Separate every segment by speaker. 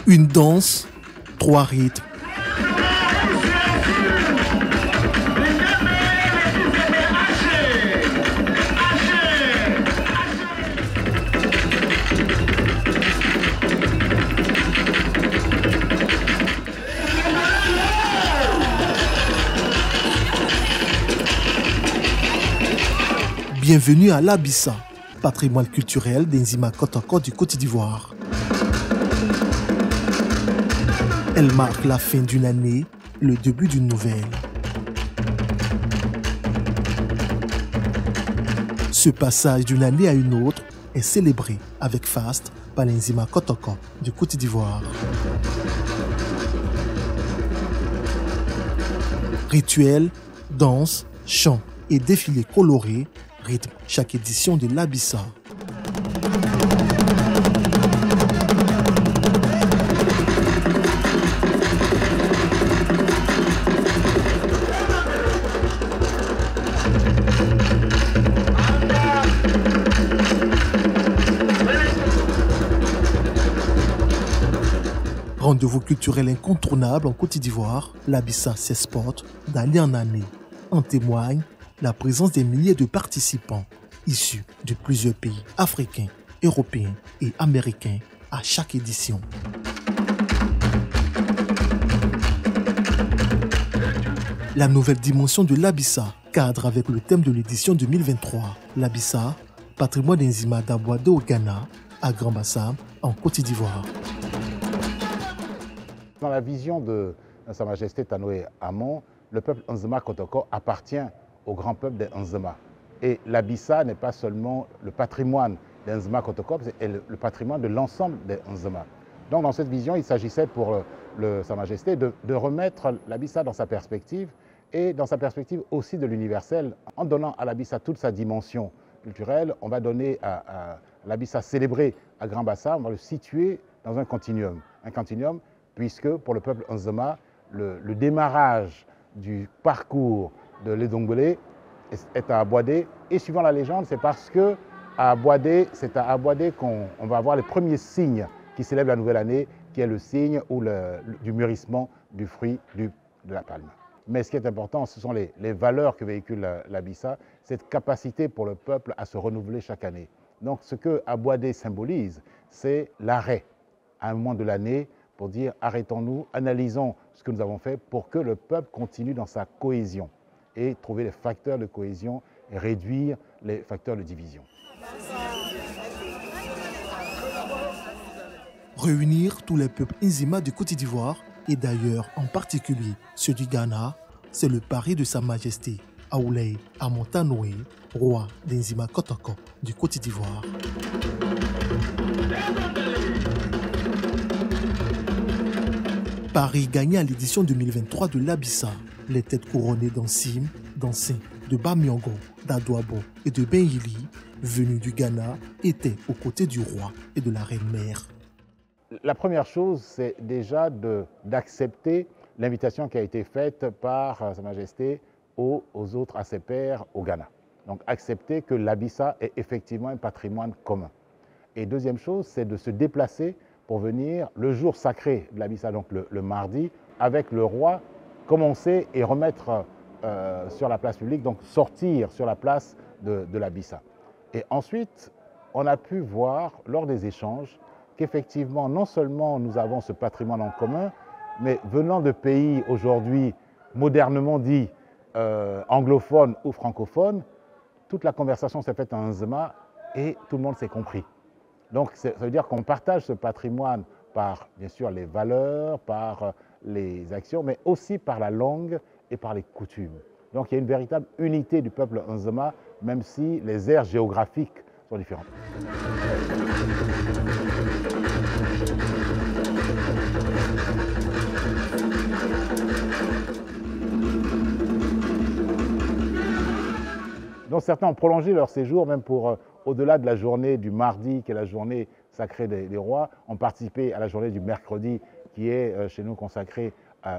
Speaker 1: Une danse, trois rythmes. Bienvenue à l'Abissa, patrimoine culturel d'Enzima Kotoko du Côte d'Ivoire. Elle marque la fin d'une année, le début d'une nouvelle. Ce passage d'une année à une autre est célébré avec faste par l'Enzima Kotoko du Côte d'Ivoire. Rituels, danses, chants et défilés colorés rythment chaque édition de l'Abissa. Rendez-vous culturel incontournable en Côte d'Ivoire, l'Abissa s'exporte d'année en année. En témoigne la présence des milliers de participants issus de plusieurs pays africains, européens et américains à chaque édition. La nouvelle dimension de l'Abissa cadre avec le thème de l'édition 2023. L'Abissa, patrimoine d'Enzima d'Abouadé au Ghana, à Grand-Bassam, en Côte d'Ivoire.
Speaker 2: Dans la vision de Sa Majesté Tanoé Amon, le peuple Nzema Kotoko appartient au grand peuple des Nzema. Et l'Abissa n'est pas seulement le patrimoine des Nzema Kotoko, c'est le patrimoine de l'ensemble des Nzema. Donc dans cette vision, il s'agissait pour Sa Majesté de remettre l'Abissa dans sa perspective et dans sa perspective aussi de l'universel. En donnant à l'Abissa toute sa dimension culturelle, on va donner à l'Abissa célébré à Grand-Bassam, on va le situer dans un continuum. Un continuum puisque pour le peuple Nzema, le démarrage du parcours de l'Edongbélé est à Abouadé. Et suivant la légende, c'est parce que c'est à Abouadé qu'on va avoir les premiers signes qui célèbrent la nouvelle année, qui est le signe du mûrissement du fruit de la palme. Mais ce qui est important, ce sont les valeurs que véhicule l'Abissa, cette capacité pour le peuple à se renouveler chaque année. Donc ce que Abouadé symbolise, c'est l'arrêt à un moment de l'année pour dire arrêtons-nous, analysons ce que nous avons fait pour que le peuple continue dans sa cohésion et trouver les facteurs de cohésion et réduire les facteurs de division.
Speaker 1: Réunir tous les peuples Nzima du Côte d'Ivoire et d'ailleurs en particulier ceux du Ghana, c'est le pari de Sa Majesté Aouleye Amon Tanoé, roi d'Enzima Kotoko du Côte d'Ivoire. Paris gagné à l'édition 2023 de l'Abissa. Les têtes couronnées d'Ansim, d'Ansin, de Bamiongo, d'Adouabo et de Benyili, venus du Ghana, étaient aux côtés du roi et de la reine-mère.
Speaker 2: La première chose, c'est déjà d'accepter l'invitation qui a été faite par Sa Majesté aux autres, à ses pairs au Ghana. Donc accepter que l'Abissa est effectivement un patrimoine commun. Et deuxième chose, c'est de se déplacer pour venir le jour sacré de l'Abissa, donc le mardi, avec le roi, commencer et remettre sur la place publique, donc sortir sur la place de l'Abissa. Et ensuite, on a pu voir lors des échanges qu'effectivement, non seulement nous avons ce patrimoine en commun, mais venant de pays aujourd'hui modernement dits anglophones ou francophones, toute la conversation s'est faite en Nzema et tout le monde s'est compris. Donc ça veut dire qu'on partage ce patrimoine par, bien sûr, les valeurs, par les actions, mais aussi par la langue et par les coutumes. Donc il y a une véritable unité du peuple Nzema, même si les aires géographiques sont différentes. Donc certains ont prolongé leur séjour, même pour au-delà de la journée du mardi, qui est la journée sacrée des rois, ont participé à la journée du mercredi, qui est chez nous consacrée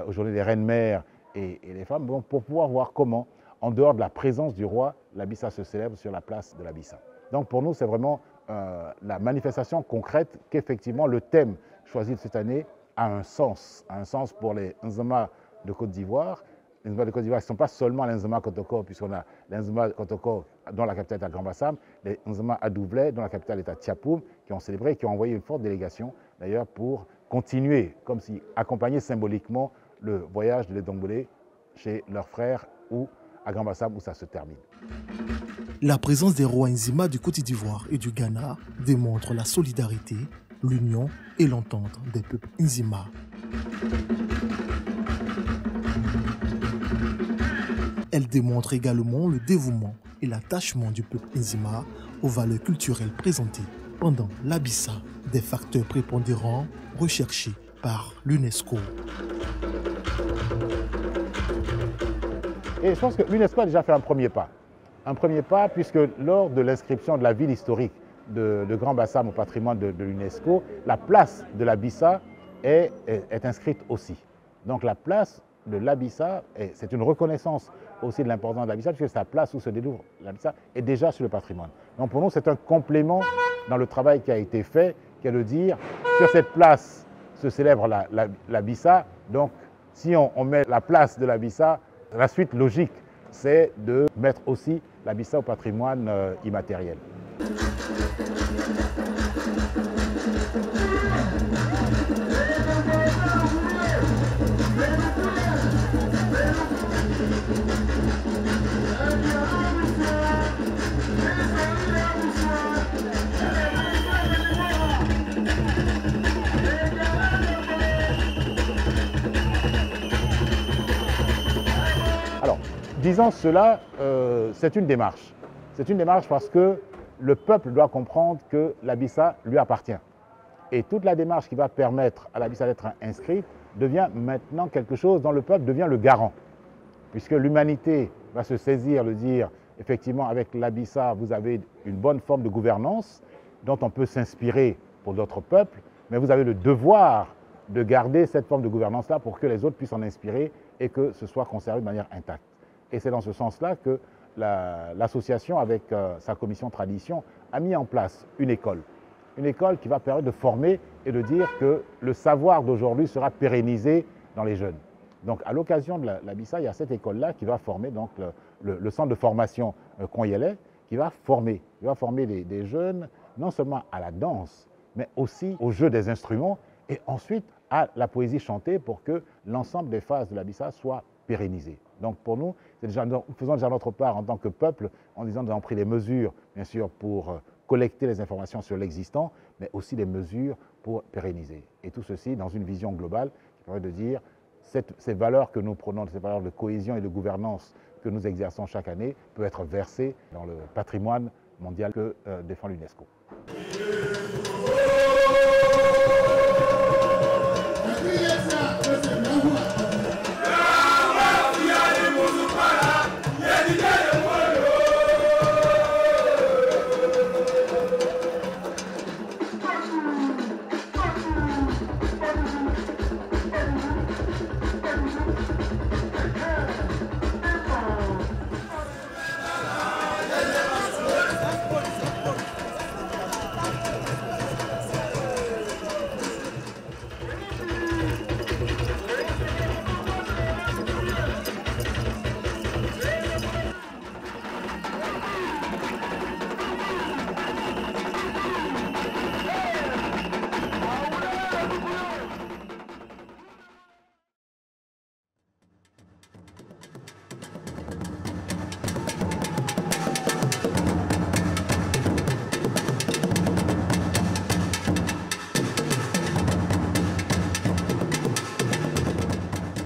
Speaker 2: aux journées des reines-mères et des femmes, bon, pour pouvoir voir comment, en dehors de la présence du roi, l'Abissa se célèbre sur la place de l'Abissa. Donc pour nous, c'est vraiment la manifestation concrète qu'effectivement le thème choisi de cette année a un sens pour les Nzema de Côte d'Ivoire. Les Nzema de Côte d'Ivoire ne sont pas seulement les Nzema Kotoko, puisqu'on a les Nzema Kotoko dont la capitale est à Grand-Bassam, les Nzema à Doublet dont la capitale est à Tiapoum, qui ont célébré, qui ont envoyé une forte délégation d'ailleurs pour continuer, comme si accompagner symboliquement le voyage de l'Edombolé chez leurs frères ou à Grand-Bassam où ça se termine.
Speaker 1: La présence des rois Nzima du Côte d'Ivoire et du Ghana démontre la solidarité, l'union et l'entente des peuples Nzima. Elle démontre également le dévouement et l'attachement du peuple Nzima aux valeurs culturelles présentées pendant l'Abissa, des facteurs prépondérants recherchés par l'UNESCO.
Speaker 2: Et je pense que l'UNESCO a déjà fait un premier pas. Un premier pas puisque lors de l'inscription de la ville historique de Grand-Bassam au patrimoine de l'UNESCO, la place de l'Abissa est inscrite aussi. Donc la place de l'Abissa, c'est une reconnaissance aussi de l'importance de l'Abissa, puisque sa place où se déroule l'Abissa est déjà sur le patrimoine. Donc pour nous, c'est un complément dans le travail qui a été fait, qui est de dire, sur cette place se célèbre l'Abissa, donc si on met la place de l'Abissa, la suite logique, c'est de mettre aussi l'Abissa au patrimoine immatériel. Alors, disons cela, c'est une démarche. C'est une démarche parce que le peuple doit comprendre que l'Abissa lui appartient. Et toute la démarche qui va permettre à l'Abissa d'être inscrite devient maintenant quelque chose dont le peuple devient le garant. Puisque l'humanité va se saisir, le dire, effectivement, avec l'Abissa, vous avez une bonne forme de gouvernance dont on peut s'inspirer pour d'autres peuples, mais vous avez le devoir de garder cette forme de gouvernance-là pour que les autres puissent en inspirer et que ce soit conservé de manière intacte. Et c'est dans ce sens-là que l'association, avec sa commission tradition, a mis en place une école qui va permettre de former et de dire que le savoir d'aujourd'hui sera pérennisé dans les jeunes. Donc à l'occasion de l'Abissa, il y a cette école-là qui va former donc, le centre de formation Konyele, qui va former des jeunes non seulement à la danse, mais aussi au jeu des instruments et ensuite à la poésie chantée pour que l'ensemble des phases de l'Abissa soient pérennisées. Donc pour nous, nous faisons déjà notre part en tant que peuple en disant que nous avons pris les mesures, bien sûr, pour collecter les informations sur l'existant, mais aussi des mesures pour pérenniser. Et tout ceci dans une vision globale qui permet de dire ces valeurs que nous prenons, ces valeurs de cohésion et de gouvernance que nous exerçons chaque année, peuvent être versées dans le patrimoine mondial que défend l'UNESCO.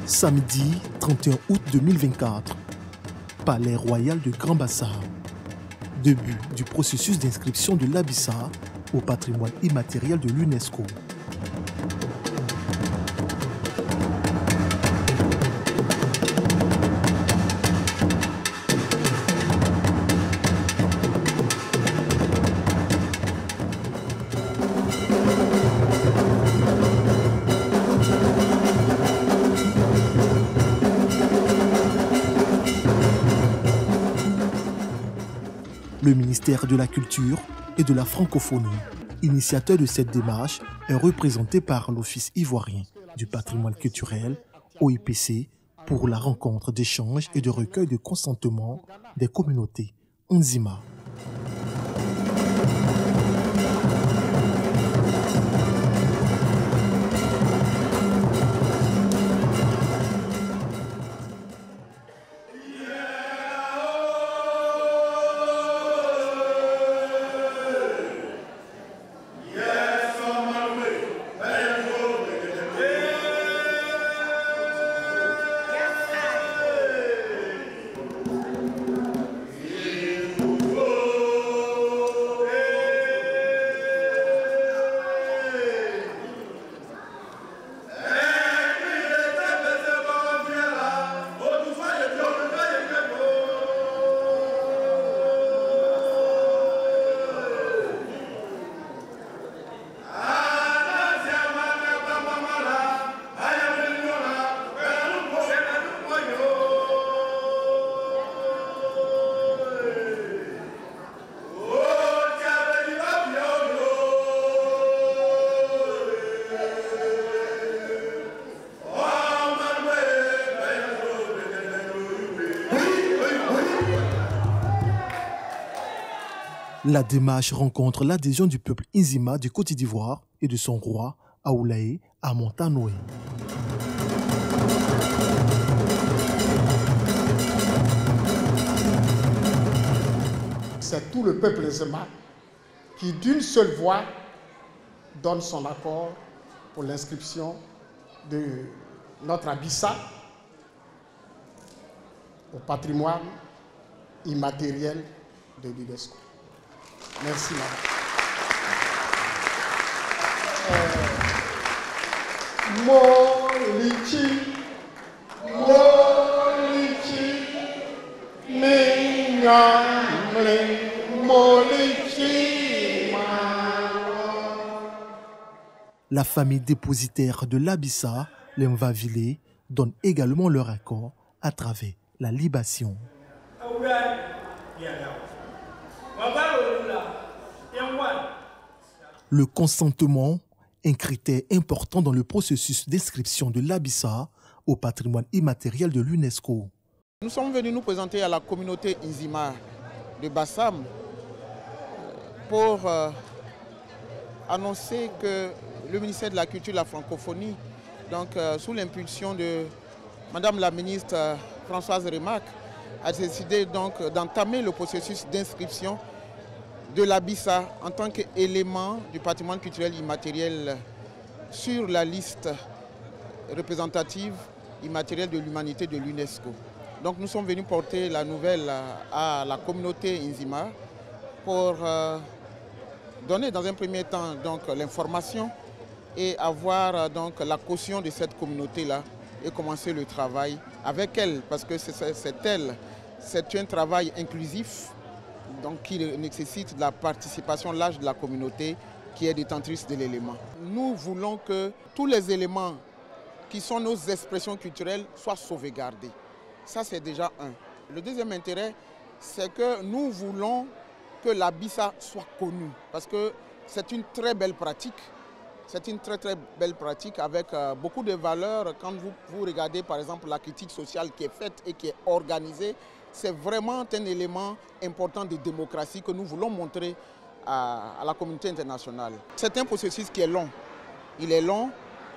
Speaker 1: Samedi 31 août 2024, Palais Royal de Grand-Bassam. Début du processus d'inscription de l'Abissa au patrimoine immatériel de l'UNESCO. Le ministère de la Culture et de la francophonie. Initiateur de cette démarche est représenté par l'Office ivoirien du patrimoine culturel, OIPC, pour la rencontre d'échange et de recueil de consentement des communautés Nzima. La démarche rencontre l'adhésion du peuple Nzima du Côte d'Ivoire et de son roi, Aoulaye, à Montanoé.
Speaker 3: C'est tout le peuple Nzima qui, d'une seule voix, donne son accord pour l'inscription de notre Abissa au patrimoine immatériel de l'UNESCO. Merci, madame.
Speaker 1: La famille dépositaire de l'Abissa, les Mvavile, donne également leur accord à travers la libation. Le consentement, un critère important dans le processus d'inscription de l'Abissa au patrimoine immatériel de l'UNESCO.
Speaker 4: Nous sommes venus nous présenter à la communauté Nzima de Bassam pour annoncer que le ministère de la Culture et de la Francophonie, donc sous l'impulsion de Madame la ministre Françoise Remac, a décidé donc d'entamer le processus d'inscription de l'Abissa en tant qu'élément du patrimoine culturel immatériel sur la liste représentative immatérielle de l'humanité de l'UNESCO. Donc nous sommes venus porter la nouvelle à la communauté Nzima pour donner dans un premier temps l'information et avoir donc la caution de cette communauté-là et commencer le travail avec elle, parce que c'est un travail inclusif donc qui nécessite de la participation large de la communauté qui est détentrice de l'élément. Nous voulons que tous les éléments qui sont nos expressions culturelles soient sauvegardés. Ça, c'est déjà un. Le deuxième intérêt, c'est que nous voulons que l'Abissa soit connue, parce que c'est une très belle pratique. C'est une très belle pratique avec beaucoup de valeurs. Quand vous regardez par exemple la critique sociale qui est faite et qui est organisée, c'est vraiment un élément important de démocratie que nous voulons montrer à la communauté internationale. C'est un processus qui est long. Il est long.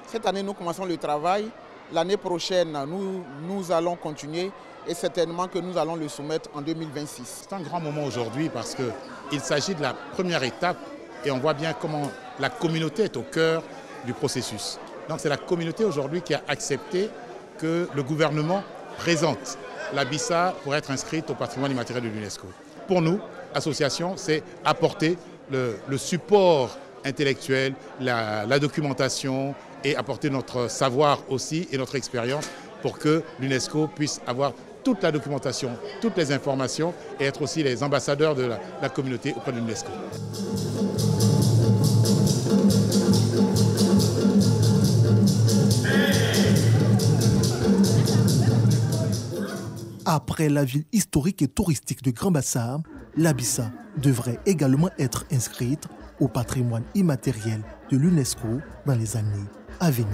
Speaker 4: Cette année, nous commençons le travail. L'année prochaine, nous allons continuer et certainement que nous allons le soumettre en 2026.
Speaker 2: C'est un grand moment aujourd'hui parce qu'il s'agit de la première étape et on voit bien comment la communauté est au cœur du processus. Donc c'est la communauté aujourd'hui qui a accepté que le gouvernement présente l'Abissa pour être inscrite au patrimoine immatériel de l'UNESCO. Pour nous, association, c'est apporter le support intellectuel, la documentation et apporter notre savoir aussi et notre expérience pour que l'UNESCO puisse avoir toute la documentation, toutes les informations et être aussi les ambassadeurs de la communauté auprès de l'UNESCO.
Speaker 1: Après la ville historique et touristique de Grand Bassam, l'Abissa devrait également être inscrite au patrimoine immatériel de l'UNESCO dans les années à venir.